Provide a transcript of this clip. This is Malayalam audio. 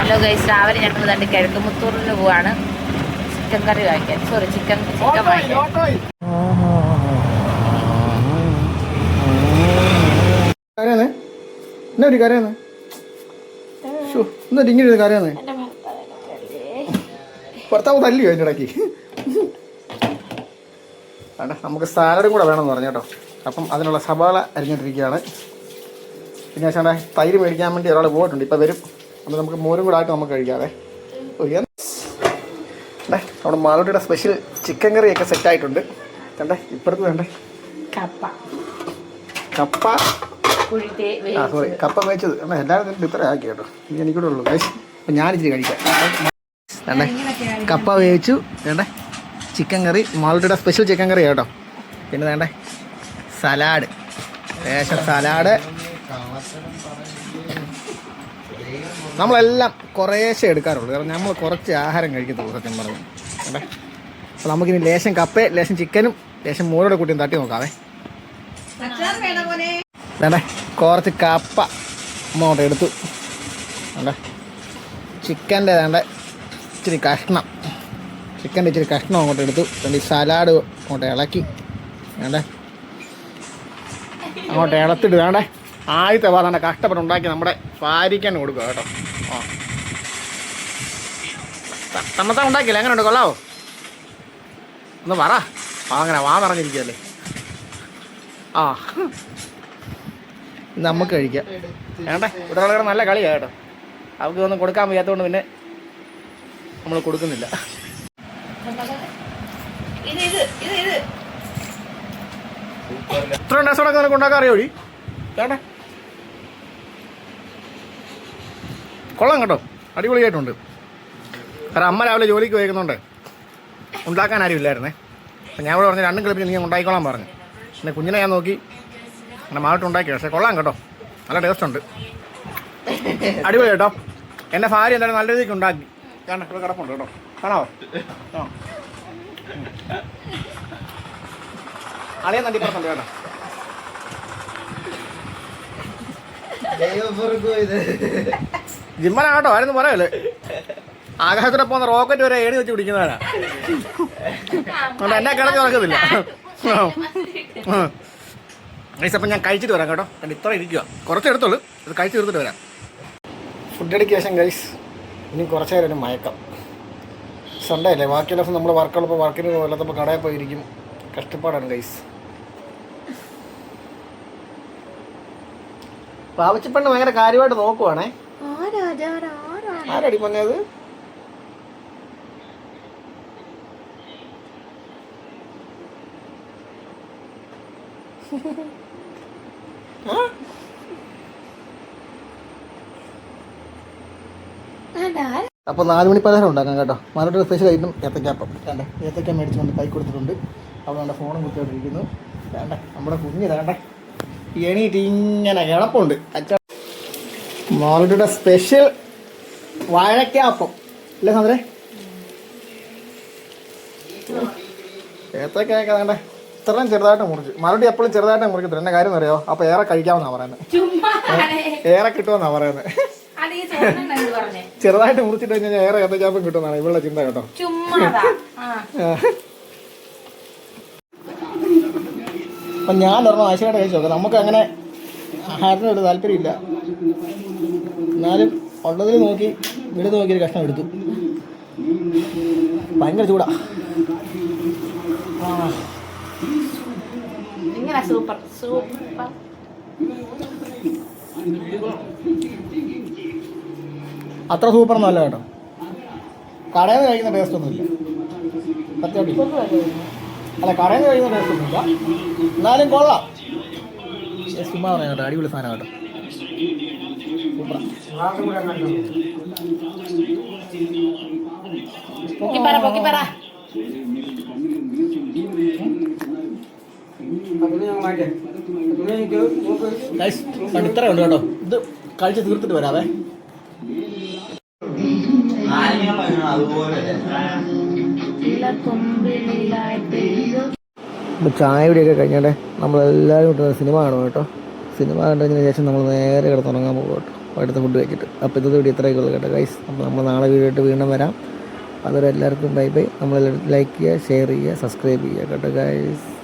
ഹലോ ഗൈസ്, രാവിലെ ഞങ്ങൾ തന്നെ കിഴക്കുമുത്തൂറിന് പോവാണ് ചിക്കൻ കറി വാങ്ങിക്കാൻ. സോറി, ചിക്കൻ വാങ്ങിക്കാൻ. എന്നാ ഒരു കരയാന്ന് എന്നിട്ട് ഇങ്ങനെ ഒരു കരയാന്ന് ഭർത്താവ് തല്ലിയോ അതിൻ്റെ ഇടയ്ക്ക്? വേണ്ട, നമുക്ക് സാലഡും കൂടെ വേണമെന്ന് പറഞ്ഞു കേട്ടോ. അപ്പം അതിനുള്ള സവാള അരിഞ്ഞിട്ടിരിക്കുകയാണ്. പിന്നെ ചേട്ടാ തൈര് മേടിക്കാൻ വേണ്ടി ഒരാൾ പോയിട്ടുണ്ട്, ഇപ്പം വരും. അപ്പോൾ നമുക്ക് മോരും കൂടെ ആയിട്ട് നമുക്ക് കഴിക്കാതെ. നമ്മുടെ മാളൂട്ടിയുടെ സ്പെഷ്യൽ ചിക്കൻ കറിയൊക്കെ സെറ്റായിട്ടുണ്ട്. കണ്ടേ ഇപ്പുറത്ത് വേണ്ടേ കപ്പ സോറി കപ്പ വേവിച്ചത്. എല്ലാവരും ഇത്ര ആക്കി കേട്ടോ. ഇനി എനിക്കൂടെ ഉള്ളൂ കഴിച്ച്. അപ്പം ഞാനിച്ചിരി കഴിക്കാം. വേണ്ടേ കപ്പ വേവിച്ചു. വേണ്ടേ ചിക്കൻ കറി, മാളൂട്ടിയുടെ സ്പെഷ്യൽ ചിക്കൻ കറി കേട്ടോ. പിന്നെ വേണ്ടേ സലാഡ്, ലേശം സലാഡ്. നമ്മളെല്ലാം കുറേശ്ശേ എടുക്കാറുള്ളൂ, കാരണം നമ്മൾ കുറച്ച് ആഹാരം കഴിക്കത്തുള്ളൂ സത്യം പറഞ്ഞു. വേണ്ടേ അപ്പോൾ നമുക്കിനി ലേശം കപ്പയും ലേശം ചിക്കനും ലേശം മോരോടെ കൂട്ടിയും തട്ടി നോക്കാവേ. വേണ്ടേ കുറച്ച് കപ്പ അങ്ങോട്ട് എടുത്തു. വേണ്ടേ ചിക്കൻ്റെ വേണ്ട ഇച്ചിരി കഷ്ണം, ചിക്കൻ്റെ ഇച്ചിരി കഷ്ണം അങ്ങോട്ട് എടുത്തു. വേണ്ടി സലാഡ് അങ്ങോട്ട് ഇളക്കി. വേണ്ടേ അങ്ങോട്ട് ഇളത്തിട്ട് വേണ്ടേ ആദ്യത്തെ ഭാഗം കഷ്ടപ്പെട്ടുണ്ടാക്കി നമ്മുടെ ഭാര്യയ്ക്ക് തന്നെ കൊടുക്കുക കേട്ടോ. തന്നത്താൻ ഉണ്ടാക്കിയില്ല, എങ്ങനെയുണ്ട്, കൊള്ളാവോ? ഒന്ന് പറ. അങ്ങനെ പറഞ്ഞിരിക്കുകയല്ലേ. നമുക്ക് കഴിക്കാം. വേണ്ടേ ഒരാളുടെ നല്ല കളിയാണ് കേട്ടോ. അവർക്ക് ഒന്നും കൊടുക്കാൻ വയ്യാത്തതുകൊണ്ട് പിന്നെ നമ്മൾ കൊടുക്കുന്നില്ല. ഇത്ര ഡ്രസ്സോടൊക്കെ നിനക്ക് ഉണ്ടാക്കാൻ അറിയോ? വേണ്ടേ കൊള്ളാം കേട്ടോ, അടിപൊളിയായിട്ടുണ്ട്. കാരണം അമ്മ രാവിലെ ജോലിക്ക് പോയിരിക്കുന്നുണ്ട്, ഉണ്ടാക്കാൻ ആരും ഇല്ലായിരുന്നേ. അപ്പം ഞാൻ ഇവിടെ പറഞ്ഞു രണ്ടും കളിപ്പിച്ച് നീ ഉണ്ടായിക്കോളാൻ പറഞ്ഞു. പിന്നെ കുഞ്ഞിനെ ഞാൻ നോക്കി അങ്ങനെ മാവിട്ട് ഉണ്ടാക്കി. പക്ഷേ കൊള്ളാം കേട്ടോ, നല്ല ടേസ്റ്റ് ഉണ്ട്, അടിപൊളി കേട്ടോ. എൻ്റെ ഭാര്യ എന്തായാലും നല്ല രീതിക്ക് ഉണ്ടാക്കി. കാരണം ഇവിടെ കിടപ്പുണ്ട് കേട്ടോ, കാണാവോ? അളിയാൻ നണ്ടി പറഞ്ഞുണ്ട് കേട്ടോ. ജിമ്മനാ കേട്ടോ, ആരെന്ന് പറയല്ലേ. ആകാശത്തിനെ പോകുന്ന റോക്കറ്റ് വരെ ഏണി വെച്ച് പിടിക്കുന്നവരാ. എന്നെ കിടക്ക് നടക്കുന്നില്ല. അപ്പം ഞാൻ കഴിച്ചിട്ട് വരാം കേട്ടോ. കണ്ട് ഇത്ര ഇരിക്കുക, കുറച്ച് എടുത്തോളൂ, ഇത് കഴിച്ച് തീർത്തിട്ട് വരാം. Food education guys. ഇനി കുറച്ച് നേരം ഒരു മയക്കം. സൺഡേ അല്ലേ, ബാക്കിയുള്ള ദിവസം നമ്മൾ വർക്കുള്ളപ്പോൾ വർക്കിന് പോകത്തപ്പോൾ കടയിൽ പോയിരിക്കും. കഷ്ടപ്പാടാണ് ഗൈസ്. പാവച്ചിപ്പെണ്ണ് ഭയങ്കര കാര്യമായിട്ട് നോക്കുവാണേ. ആരടി പറഞ്ഞത്? അപ്പോൾ 4 മണി പലഹാരം ഉണ്ടാക്കാം കേട്ടോ. Malott special item ഏത്തക്കാപ്പം. വേണ്ട ഏത്തക്ക മേടിച്ചുകൊണ്ട് കൈ കൊടുത്തിട്ടുണ്ട്. അവിടെ നമ്മുടെ ഫോണും കുത്തിയോണ്ടിരിക്കുന്നു. വേണ്ട നമ്മുടെ കുഞ്ഞ് വേണ്ട എണീറ്റ് ഇങ്ങനെ കിടപ്പുണ്ട്. മാലോട്ടിയുടെ സ്പെഷ്യൽ വാഴക്കാപ്പം ഇല്ല സാധനേ. ഏത്തക്കൊക്കെ വേണ്ട ഇത്രയും ചെറുതായിട്ട് മുറിച്ച്. മാലോട്ടി എപ്പോഴും ചെറുതായിട്ട് മുറിക്കത്തില്ല. എന്നെ കാര്യം അറിയോ? അപ്പോൾ ഏറെ കഴിക്കാമെന്നാണ് പറയുന്നത്, ഏറെ കിട്ടുമെന്നാണ് പറയുന്നത്. ചെറുതായിട്ട് മുറിച്ചിട്ട് കഴിഞ്ഞാൽ ഏറെ ഏത്തക്കാപ്പം കിട്ടുമെന്നാണ് ഇവളുടെ ചിന്ത കേട്ടോ. അപ്പം ഞാൻ പറഞ്ഞ ആശയമായിട്ട് കഴിച്ചു നോക്കാം. നമുക്ക് അങ്ങനെ ആഹാരത്തിനൊരു താല്പര്യമില്ല, എന്നാലും ഉള്ളതിൽ നോക്കി വീട് നോക്കിയൊരു കഷ്ണം എടുത്തു. ഭയങ്കര ചൂടാ. Super super. അത്ര സൂപ്പറൊന്നും അല്ല കേട്ടോ. കടയിൽ നിന്ന് കഴിക്കുന്ന ടേസ്റ്റ് ഒന്നുമില്ല സത്യമായിട്ട്. അല്ല കടയിൽ നിന്ന് കഴിക്കുന്ന ടേസ്റ്റ് ഒന്നുമില്ല, എന്നാലും കൊള്ളാം. ചുമ്മാ പറയാം കേട്ടോ, അടിപൊളി സാധനം കേട്ടോ. ഇത്ര ഉണ്ട് കേട്ടോ. ഇത് കഴിച്ച് തീർത്തിട്ട് വരാവേ. ചായ കുടിയൊക്കെ കഴിഞ്ഞാൽ നമ്മളെല്ലാവരും കിട്ടുന്ന സിനിമ കാണും കേട്ടോ. സിനിമ കണ്ടതിന് ശേഷം നമ്മൾ നേരെ കിടന്നുറങ്ങാൻ പോകും കേട്ടോ. അടുത്ത ഫുഡ് കഴിച്ചിട്ട്. അപ്പോൾ ഇന്നത്തെ വീഡിയോ ഇത്രയൊക്കെ ഉള്ളൂ കേട്ടോ ഗൈസ്. അപ്പോൾ നമ്മൾ നാളെ വീഡിയോ ആയിട്ട് വീണ്ടും വരാം. അതുവരെ എല്ലാവർക്കും ബൈ ബൈ. നമ്മളെല്ലാവരും ലൈക്ക് ചെയ്യുക, ഷെയർ ചെയ്യുക, സബ്സ്ക്രൈബ് ചെയ്യുക കേട്ടോ ഗൈസ്.